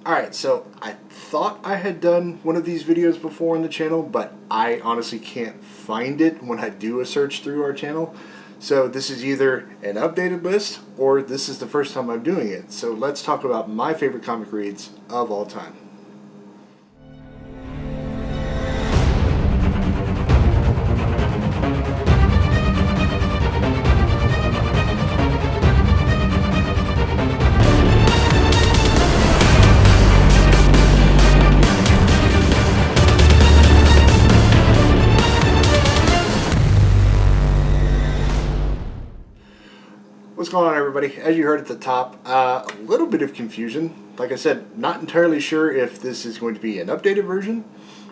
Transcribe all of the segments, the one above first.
Alright, so I thought I had done one of these videos before on the channel, but I honestly can't find it when I do a search through our channel. So this is either an updated list, or this is the first time I'm doing it. So let's talk about my favorite comic reads of all time. What's going on, everybody? As you heard at the top, a little bit of confusion. Like I said, not entirely sure if this is going to be an updated version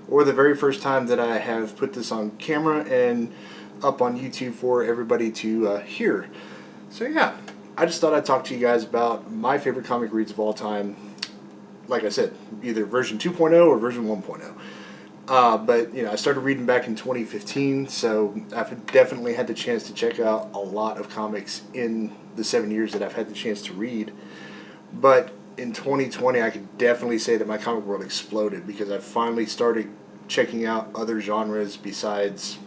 or the very first time that I have put this on camera and up on YouTube for everybody to hear. So yeah, I just thought I'd talk to you guys about my favorite comic reads of all time. Like I said, either version 2.0 or version 1.0. But I started reading back in 2015, so I've definitely had the chance to check out a lot of comics in the 7 years that I've had the chance to read. But in 2020, I could definitely say that my comic world exploded because I finally started checking out other genres besides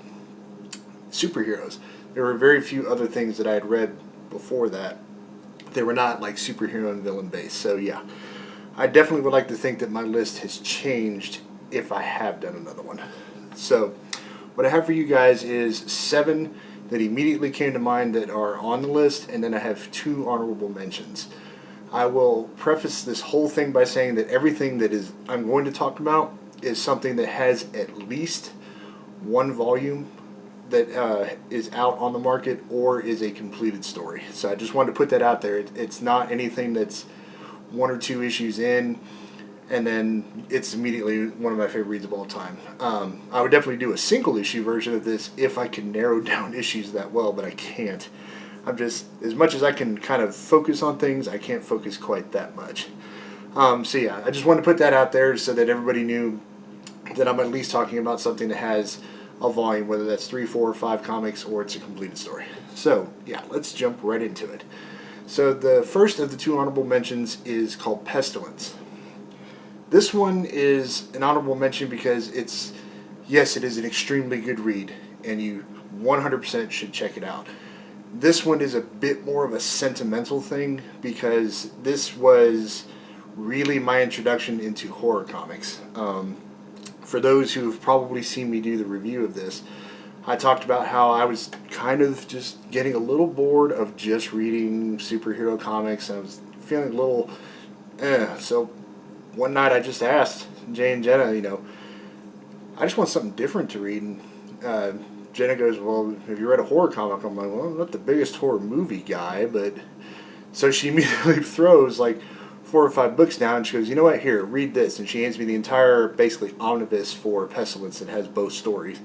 superheroes. There were very few other things that I had read before that. They were not like superhero and villain based. So yeah, I definitely would like to think that my list has changed if I have done another one. So what I have for you guys is 7 that immediately came to mind that are on the list, and then I have 2 honorable mentions. I will preface this whole thing by saying that everything that I'm going to talk about is something that has at least 1 volume that is out on the market or is a completed story. So I just wanted to put that out there. It's not anything that's 1 or 2 issues in and then it's immediately one of my favorite reads of all time. I would definitely do a single issue version of this if I could narrow down issues that well, but I can't. I'm just, as much as I can kind of focus on things, I can't focus quite that much. So yeah, I just wanted to put that out there so that everybody knew that I'm at least talking about something that has a volume, whether that's 3, 4, or 5 comics or it's a completed story. So yeah, let's jump right into it. So the first of the 2 honorable mentions is called Pestilence. This one is an honorable mention because yes, it is an extremely good read, and you 100% should check it out. This one is a bit more of a sentimental thing because this was really my introduction into horror comics. For those who have probably seen me do the review of this, I talked about how I was kind of just getting a little bored of just reading superhero comics, and I was feeling a little so one night I just asked Jay and Jenna, I just want something different to read. And Jenna goes, well, have you read a horror comic? I'm like, well, I'm not the biggest horror movie guy, but... So she immediately throws like 4 or 5 books down, and she goes, you know what, here, read this. And she hands me the entire, basically, omnibus for Pestilence that has both stories.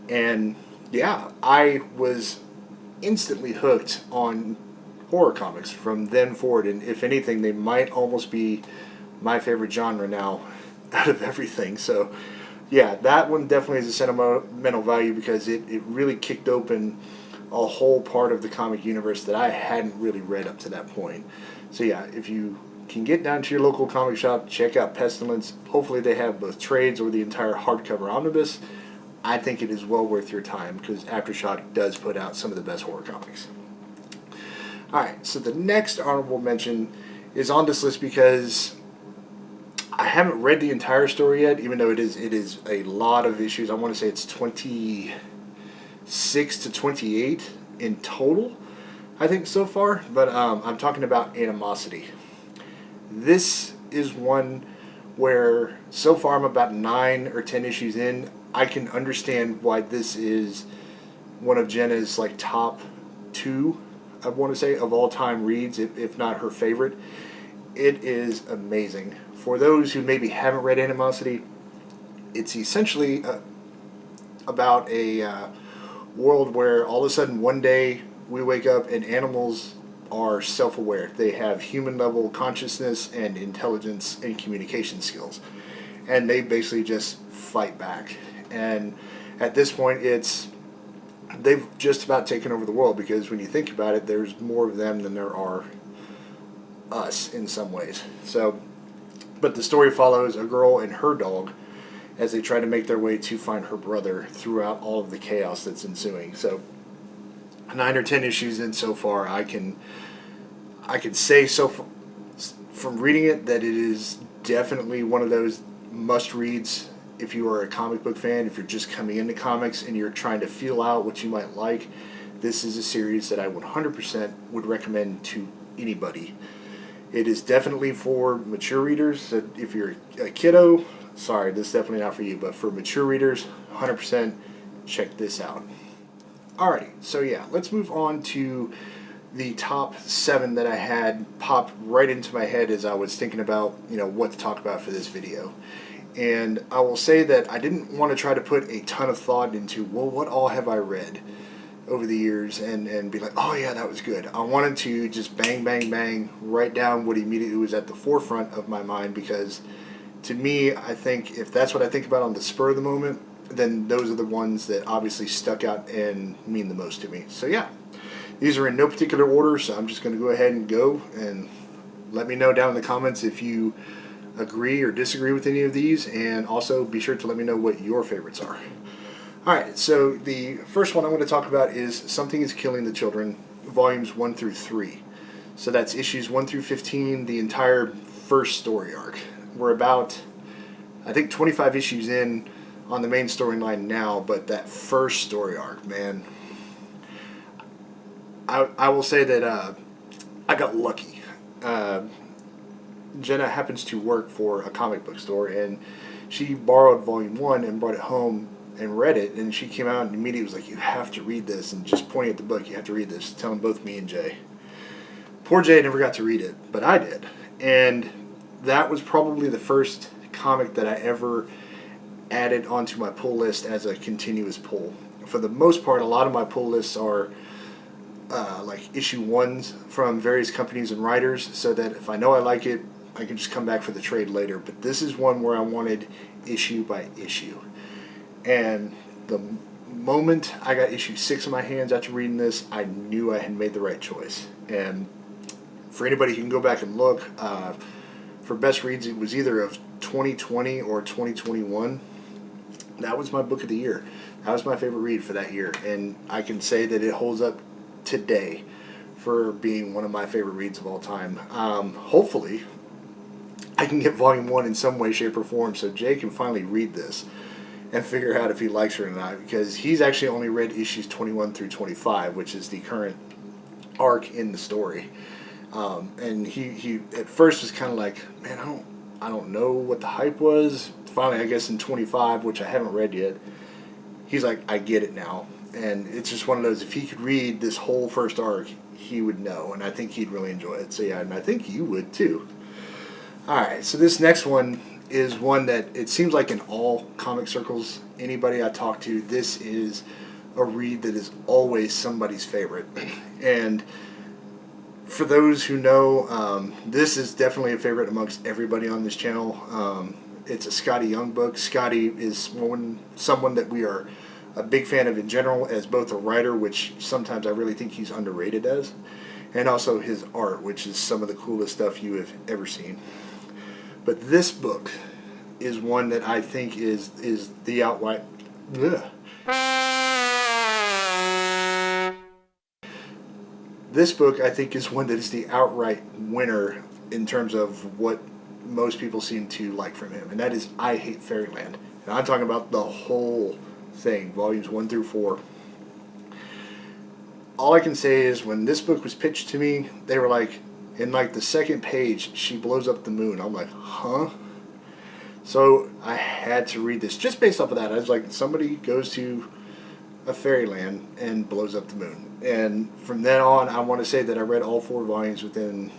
And yeah, I was instantly hooked on horror comics from then forward. And if anything, they might almost be my favorite genre now out of everything. So yeah, that one definitely has a sentimental value because it really kicked open a whole part of the comic universe that I hadn't really read up to that point. So yeah, if you can get down to your local comic shop, check out Pestilence. Hopefully they have both trades or the entire hardcover omnibus. I think it is well worth your time because Aftershock does put out some of the best horror comics. Alright, so the next honorable mention is on this list because I haven't read the entire story yet, even though it is a lot of issues. I want to say it's 26 to 28 in total, I think, so far. But I'm talking about Animosity. This is one where so far I'm about 9 or 10 issues in. I can understand why this is one of Jenna's like top 2, I want to say, of all time reads, if not her favorite. It is amazing. For those who maybe haven't read Animosity, it's essentially about a world where all of a sudden one day we wake up and animals are self-aware. They have human-level consciousness and intelligence and communication skills. And they basically just fight back. And at this point, they've just about taken over the world because when you think about it, there's more of them than there are us in some ways. So But the story follows a girl and her dog as they try to make their way to find her brother throughout all of the chaos that's ensuing. So 9 or 10 issues in so far, I can say so far, from reading it, that it is definitely one of those must reads if you are a comic book fan. If you're just coming into comics and you're trying to feel out what you might like, this is a series that I 100% would recommend to anybody. It is definitely for mature readers. So if you're a kiddo, sorry, this is definitely not for you. But for mature readers, 100% check this out. Alrighty, so yeah, let's move on to the top 7 that I had pop right into my head as I was thinking about, what to talk about for this video. And I will say that I didn't want to try to put a ton of thought into, well, what all have I read over the years and be like, oh yeah, that was good. I wanted to just bang, bang, bang, write down what immediately was at the forefront of my mind, because to me, I think if that's what I think about on the spur of the moment, then those are the ones that obviously stuck out and mean the most to me. So yeah, these are in no particular order, so I'm just going to go ahead and go, and let me know down in the comments if you agree or disagree with any of these, and also be sure to let me know what your favorites are. Alright, so the first one I'm going to talk about is Something is Killing the Children, volumes 1 through 3. So that's issues 1 through 15, the entire first story arc. We're about, I think, 25 issues in on the main storyline now, but that first story arc, man, I will say that I got lucky. Jenna happens to work for a comic book store, and she borrowed volume 1 and brought it home and read it, and she came out and immediately was like, you have to read this, and just pointing at the book, you have to read this, telling both me and Jay. Poor Jay never got to read it, but I did. And that was probably the first comic that I ever added onto my pull list as a continuous pull. For the most part, a lot of my pull lists are like issue 1s from various companies and writers, so that if I know I like it, I can just come back for the trade later. But this is one where I wanted issue by issue. And the moment I got issue 6 in my hands after reading this, I knew I had made the right choice. And for anybody who can go back and look, for best reads, it was either of 2020 or 2021. That was my book of the year. That was my favorite read for that year. And I can say that it holds up today for being one of my favorite reads of all time. Hopefully, I can get volume 1 in some way, shape, or form so Jay can finally read this and figure out if he likes it or not, because he's actually only read issues 21 through 25, which is the current arc in the story. And he at first was kind of like, man, I don't know what the hype was. Finally, I guess in 25, which I haven't read yet, he's like, I get it now. And it's just one of those, if he could read this whole first arc, he would know, and I think he'd really enjoy it. So yeah, and I think you would too. Alright, so this next one is one that it seems like in all comic circles, anybody I talk to, this is a read that is always somebody's favorite. And for those who know, this is definitely a favorite amongst everybody on this channel. It's a Skottie Young book. Skottie is someone that we are a big fan of in general, as both a writer, which sometimes I really think he's underrated as, and also his art, which is some of the coolest stuff you have ever seen. But this book is one that I think is the outright... Ugh. This book, I think, is one that is the outright winner in terms of what most people seem to like from him, and that is I Hate Fairyland. And I'm talking about the whole thing, volumes 1 through 4. All I can say is when this book was pitched to me, they were like, in like the second page, she blows up the moon. I'm like, huh? So I had to read this just based off of that. I was like, somebody goes to a fairyland and blows up the moon. And from then on, I want to say that I read all 4 volumes within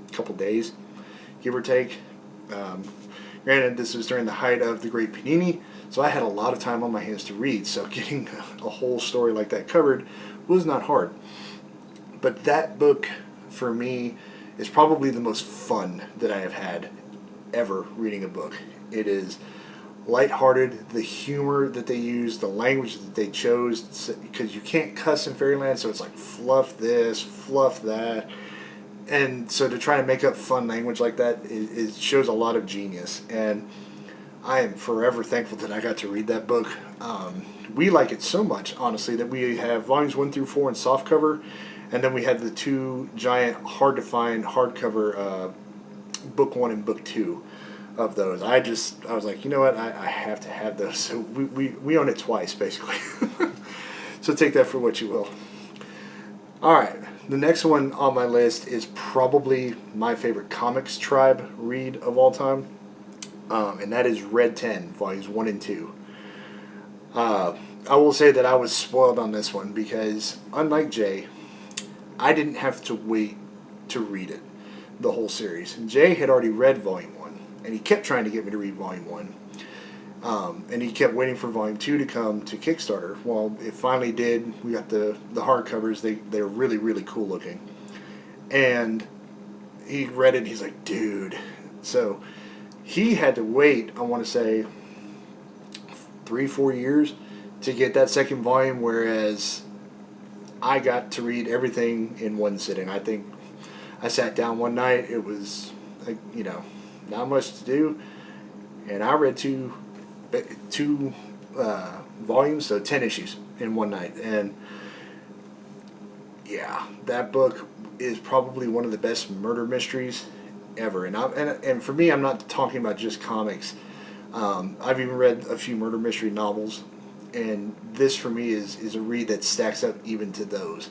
a couple days, give or take. Granted, this was during the height of the Great Panini, so I had a lot of time on my hands to read, so getting a whole story like that covered was not hard. But that book, for me, is probably the most fun that I have had ever reading a book. It is lighthearted, the humor that they use, the language that they chose, because you can't cuss in Fairyland, so it's like fluff this, fluff that. And so to try to make up fun language like that, it shows a lot of genius. And I am forever thankful that I got to read that book. We like it so much, honestly, that we have volumes 1 through 4 in softcover, and then we had the 2 giant, hard to find hardcover book 1 and book 2 of those. I was like, you know what, I have to have those. So we own it twice, basically. So take that for what you will. All right, the next one on my list is probably my favorite Comics Tribe read of all time, and that is Red 10, volumes 1 and 2. I will say that I was spoiled on this one because, unlike Jay, I didn't have to wait to read it, the whole series. And Jay had already read Volume 1, and he kept trying to get me to read Volume 1. And he kept waiting for Volume 2 to come to Kickstarter. Well, it finally did. We got the hardcovers. They're really, really cool looking. And he read it, and he's like, dude. So he had to wait, I want to say, 3-4 years to get that second volume, whereas I got to read everything in one sitting. I think I sat down one night. It was, not much to do, and I read two volumes, so 10 issues in one night. And yeah, that book is probably one of the best murder mysteries ever. And for me, I'm not talking about just comics. I've even read a few murder mystery novels, and this for me is a read that stacks up even to those.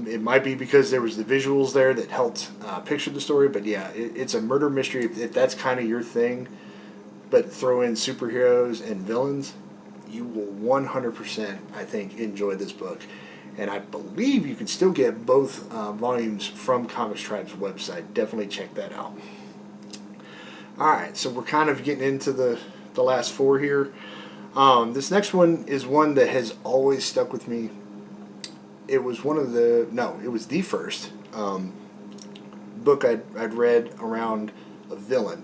It might be because there was the visuals there that helped picture the story, but yeah, it's a murder mystery. If that's kind of your thing, but throw in superheroes and villains, you will 100%, I think, enjoy this book. And I believe you can still get both volumes from Comics Tribe's website. Definitely check that out. Alright, so we're kind of getting into the last 4 here. This next one is one that has always stuck with me. It was it was the first book I'd read around a villain.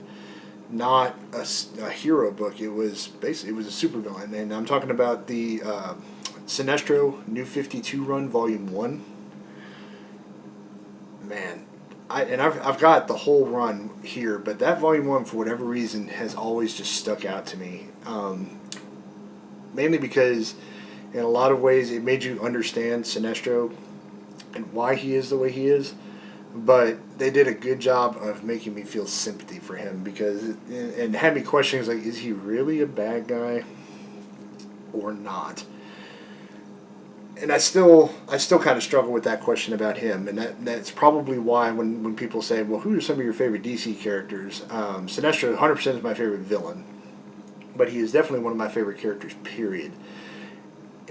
Not a hero book. It was a supervillain, and I'm talking about the Sinestro New 52 run, Volume 1. Man, I've got the whole run here, but that Volume 1, for whatever reason, has always just stuck out to me. Mainly because, in a lot of ways, it made you understand Sinestro and why he is the way he is. But they did a good job of making me feel sympathy for him, and had me questioning, like, is he really a bad guy or not? And I still kind of struggle with that question about him, and that's probably why when people say, well, who are some of your favorite DC characters? Sinestro 100% is my favorite villain, but he is definitely one of my favorite characters, period.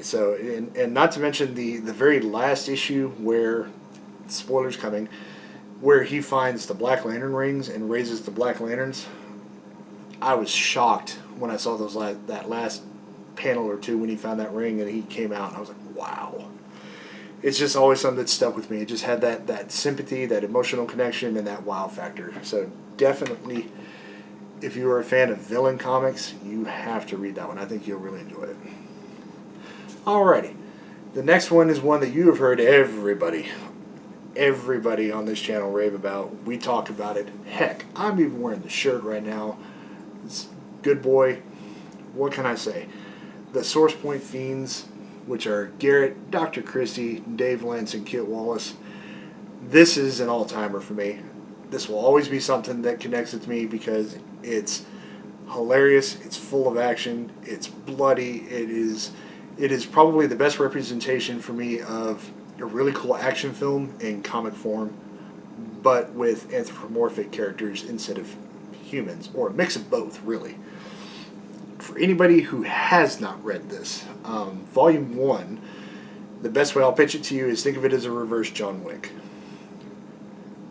So, and not to mention the very last issue where, spoilers coming, where he finds the Black Lantern rings and raises the Black Lanterns. I was shocked when I saw that last panel or two when he found that ring and he came out, and I was like, wow. It's just always something that stuck with me. It just had that sympathy, that emotional connection, and that wow factor. So definitely, if you are a fan of villain comics, you have to read that one. I think you'll really enjoy it. Alrighty. The next one is one that you have heard everybody on this channel rave about. We talk about it. Heck, I'm even wearing the shirt right now. It's good boy. What can I say? The Source Point Fiends, which are Garrett, Dr. Christie, Dave Lentz, and Kit Wallace. This is an all-timer for me. This will always be something that connects with me because it's hilarious, it's full of action, it's bloody, it is probably the best representation for me of a really cool action film in comic form, but with anthropomorphic characters instead of humans, or a mix of both, really. For anybody who has not read this, Volume 1, the best way I'll pitch it to you is think of it as a reverse John Wick.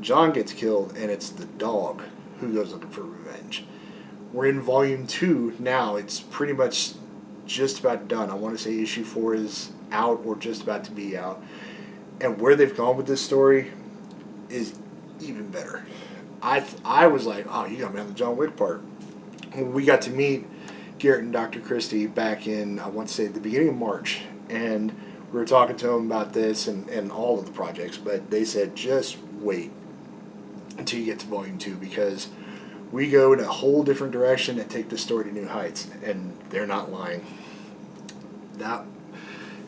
John gets killed, and it's the dog who goes looking for revenge. We're in Volume 2 now. It's pretty much just about done. I want to say issue 4 is out or just about to be out. And where they've gone with this story is even better. I was like, oh, you got me on the John Wick part. We got to meet Garrett and Dr. Christie back in, I want to say, the beginning of March. And We were talking to them about this and all of the projects, but they said just wait until you get to volume 2 because we go in a whole different direction and take the story to new heights, and they're not lying. That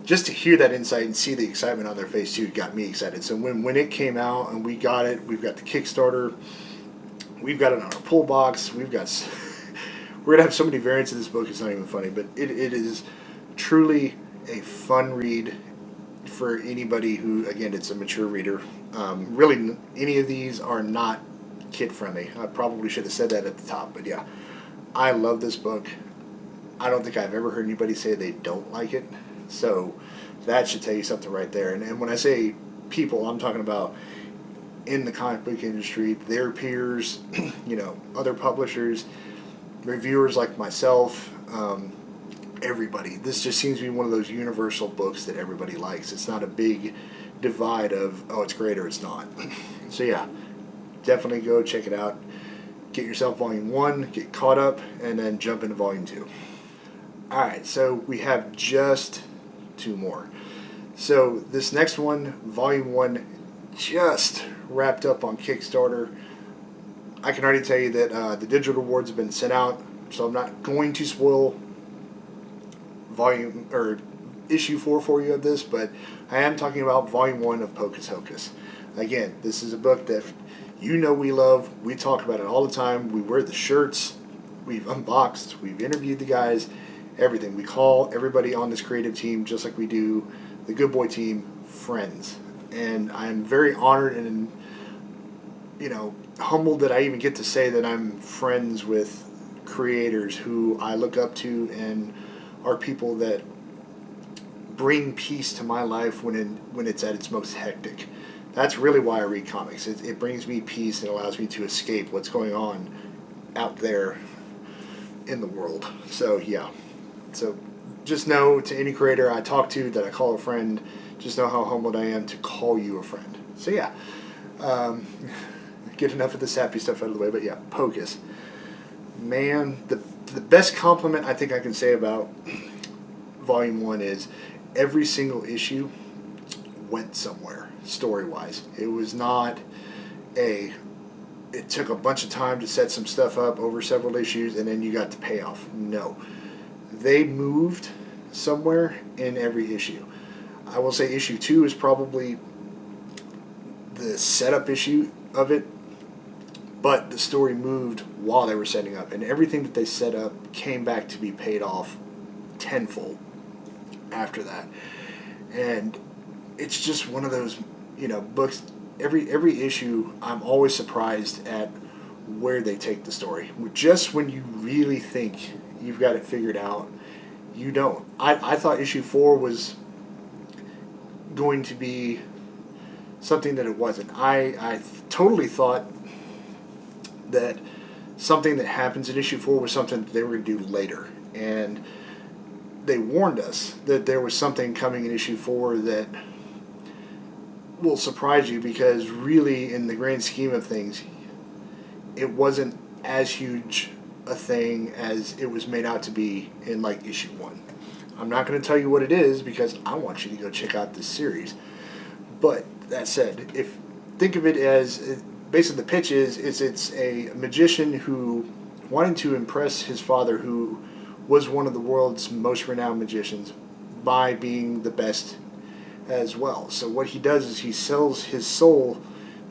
just to hear that insight and see the excitement on their face too got me excited. So when it came out and we got it, we've got the Kickstarter, we've got it on our pull box, we're gonna have so many variants of this book, it's not even funny, but it is truly a fun read for anybody who, again, it's a mature reader. Really, any of these are not kid friendly. I probably should have said that at the top, but yeah, I love this book. I don't think I've ever heard anybody say they don't like it. So that should tell you something right there. And when I say people, I'm talking about in the comic book industry, their peers, other publishers, reviewers like myself, everybody. This just seems to be one of those universal books that everybody likes. It's not a big divide of, oh, it's great or it's not. So yeah, definitely go check it out. Get yourself volume 1, get caught up, and then jump into volume 2. Alright, so we have just 2 more. So this next one, volume 1, just wrapped up on Kickstarter. I can already tell you that the digital awards have been sent out, so I'm not going to spoil volume or issue 4 for you of this, but I am talking about volume 1 of Pocus Hocus. Again, this is a book that we love. We talk about it all the time. We wear the shirts. We've unboxed. We've interviewed the guys. Everything. We call everybody on this creative team, just like we do the Good Boy team, friends. And I'm very honored and humbled that I even get to say that I'm friends with creators who I look up to and are people that bring peace to my life when it's at its most hectic. That's really why I read comics. It brings me peace and allows me to escape what's going on out there in the world. So yeah. So just know, to any creator I talk to that I call a friend, just know how humbled I am to call you a friend. So yeah. Get enough of the sappy stuff out of the way, but yeah, Pocus. Man, the best compliment I think I can say about volume 1 is every single issue went somewhere story-wise. It was not it took a bunch of time to set some stuff up over several issues and then you got the payoff. No. They moved somewhere in every issue. I will say issue 2 is probably the setup issue of it, but the story moved while they were setting up, and everything that they set up came back to be paid off tenfold after that. And it's just one of those, books. Every issue, I'm always surprised at where they take the story. Just when you really think you've got it figured out, you don't. I thought issue 4 was going to be something that it wasn't. I totally thought that something that happens in issue 4 was something that they were going to do later. And they warned us that there was something coming in issue 4 that will surprise you, because really, in the grand scheme of things, it wasn't as huge a thing as it was made out to be in like issue 1. I'm not going to tell you what it is because I want you to go check out this series. But that said, think of it as basically the pitch is it's a magician who wanted to impress his father, who was one of the world's most renowned magicians, by being the best as well. So what he does is he sells his soul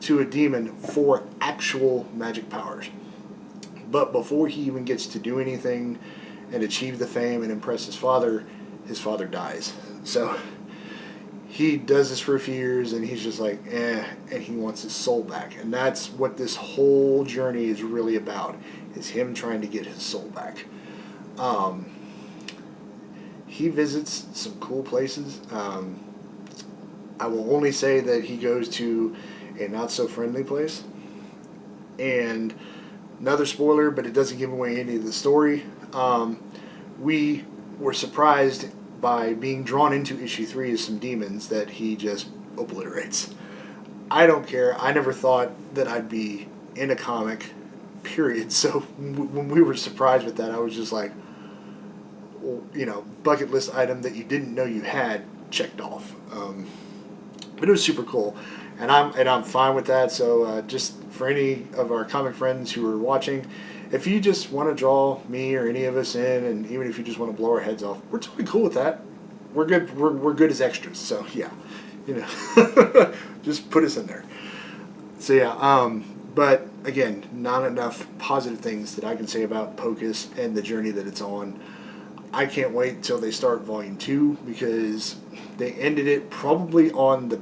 to a demon for actual magic powers. But before he even gets to do anything and achieve the fame and impress his father dies. So he does this for a few years and he's just like, and he wants his soul back. And that's what this whole journey is really about, is him trying to get his soul back. He visits some cool places. I will only say that he goes to a not-so-friendly place. And another spoiler, but it doesn't give away any of the story. We were surprised by being drawn into issue 3 as some demons that he just obliterates. I don't care. I never thought that I'd be in a comic, period. So when we were surprised with that, I was just like, bucket list item that you didn't know you had. checked off. But it was super cool, and I'm fine with that. So just for any of our comic friends who are watching, if you just want to draw me or any of us in, and even if you just want to blow our heads off, we're totally cool with that. We're good. We're good as extras. So yeah, just put us in there. So yeah. But again, not enough positive things that I can say about Pocus and the journey that it's on. I can't wait till they start Volume 2 because they ended it probably on the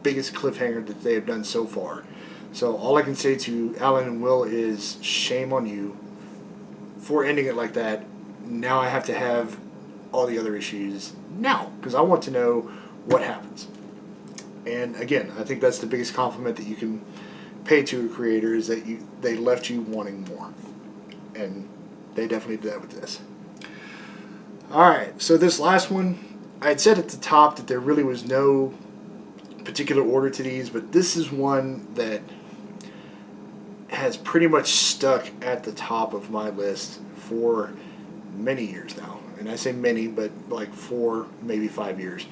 biggest cliffhanger that they have done so far. So all I can say to Alan and Will is shame on you for ending it like that. Now I have to have all the other issues now because I want to know what happens. And again, I think that's the biggest compliment that you can pay to a creator is that they left you wanting more, and they definitely did that with this. Alright, so this last one, I had said at the top that there really was no particular order to these, but this is one that has pretty much stuck at the top of my list for many years now. And I say many, but like 4, maybe 5 years.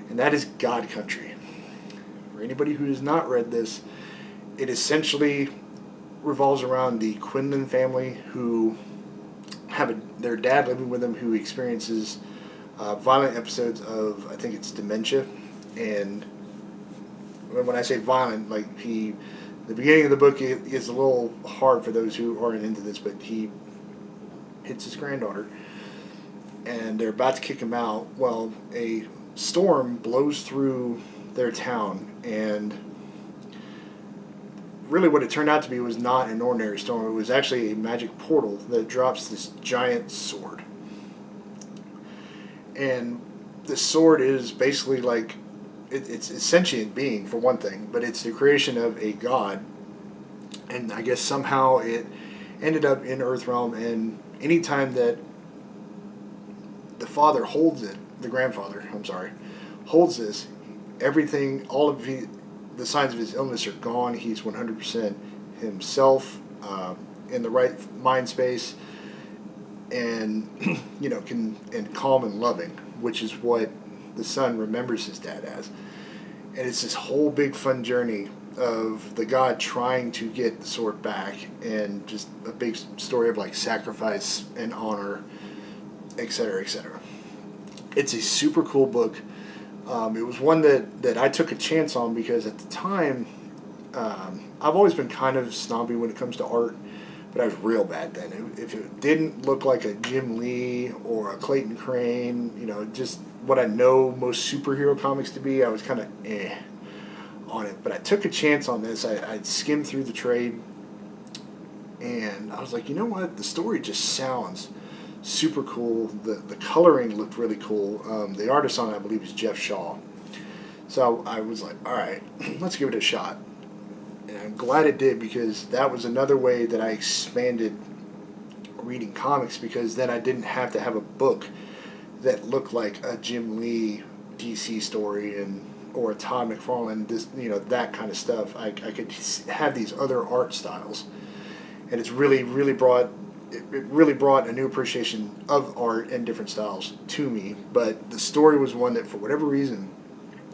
And that is God Country. For anybody who has not read this, it essentially revolves around the Quinlan family who have their dad living with them who experiences violent episodes of, I think it's dementia. And when I say violent, like the beginning of the book is a little hard for those who aren't into this, but he hits his granddaughter and they're about to kick him out. Well, a storm blows through their town, and really what it turned out to be was not an ordinary storm. It was actually a magic portal that drops this giant sword. And the sword is basically like, it's a sentient being for one thing, but it's the creation of a god. And I guess somehow it ended up in Earthrealm, and anytime that the father holds it, the grandfather, I'm sorry, holds this, everything, all of the signs of his illness are gone. He's 100% himself, in the right mind space, and and calm and loving, which is what the son remembers his dad as. And it's this whole big fun journey of the god trying to get the sword back, and just a big story of like sacrifice and honor, etc., etc. It's a super cool book. It was one that I took a chance on because at the time, I've always been kind of snobby when it comes to art, but I was real bad then. If it didn't look like a Jim Lee or a Clayton Crane, just what I know most superhero comics to be, I was kind of on it. But I took a chance on this. I skimmed through the trade, and I was like, you know what? The story just sounds super cool. The coloring looked really cool. The artist on it, I believe, is Jeff Shaw. So I was like, all right, let's give it a shot. And I'm glad it did, because that was another way that I expanded reading comics, because then I didn't have to have a book that looked like a Jim Lee DC story or a Todd McFarlane, that kind of stuff. I could have these other art styles, and it's really brought a new appreciation of art and different styles to me. But the story was one that, for whatever reason,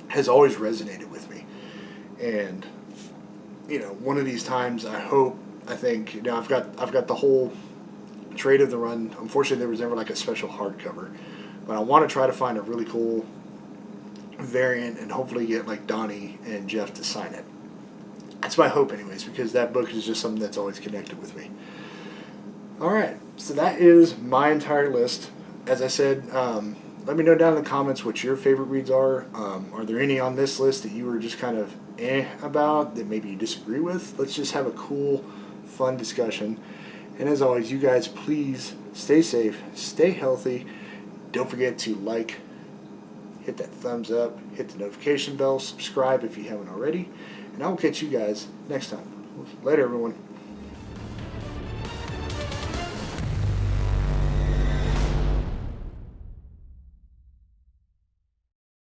has always resonated with me. And one of these times, I think I've got the whole trade of the run. Unfortunately, there was never like a special hardcover, but I want to try to find a really cool variant and hopefully get like Donnie and Jeff to sign it. That's my hope, anyways, because that book is just something that's always connected with me. Alright, so that is my entire list. As I said, let me know down in the comments what your favorite reads are. Are there any on this list that you were just kind of about, that maybe you disagree with? Let's just have a cool, fun discussion. And as always, you guys, please stay safe, stay healthy. Don't forget to like, hit that thumbs up, hit the notification bell, subscribe if you haven't already. And I will catch you guys next time. Later, everyone.